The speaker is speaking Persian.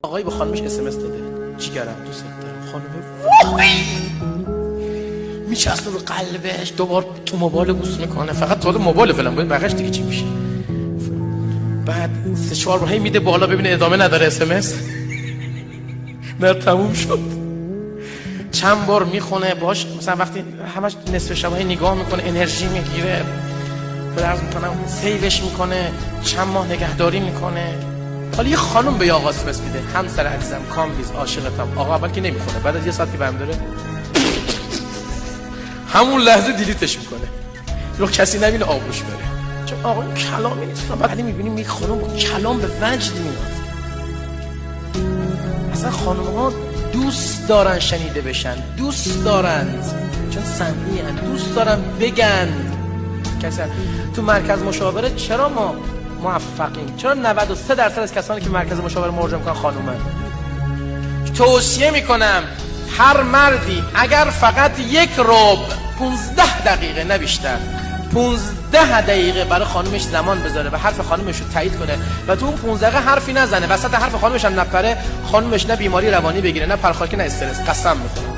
آقای به خانمش اسمس داده جیگرم دوست دارم، خانم میچسبه رو قلبش، دوبار تو موبایل بوس میکنه، فقط تو موبایل فلان باید بقیش دیگه چی میشه. بعد 3-4 بار هی میده بالا ببینه ادامه نداره اسمس. نه تموم شد. چند بار میخونه باش، مثلا وقتی همش نصف شب هی نگاه میکنه انرژی میگیره، عرض میکنم سیوش میکنه، چند ماه نگهداری میکنه. حالا یه خانم به آقا اسمس میده، همسر عزیزم کامبیز عاشقتم. آقا اول که نمیخونه، بعد از یه ساعت که برم داره همون لحظه دیلیتش میکنه رو کسی نبینه آبروش بره، چون آقا کلامی نیست. بعد میبینیم یک خانم با کلام به وجد میاد. اصلا خانم ها دوست دارن شنیده بشن، دوست دارند چون سمیعی هن، دوست دارن بگن. کسی تو مرکز مشاوره چرا ما موفقیم؟ چرا 93% از کسانی که مرکز مشاوره مراجعه میکنن خانومن؟ توصیه میکنم هر مردی اگر فقط 1 ربع 15 دقیقه نه بیشتر 15 دقیقه برای خانومش زمان بذاره و حرف خانومش رو تایید کنه و تو اون 15 دقیقه حرفی نزنه، وسط حرف خانومش هم نپره، خانومش نه بیماری روانی بگیره، نه پرخاشگری، نه استرس، قسم میخورم.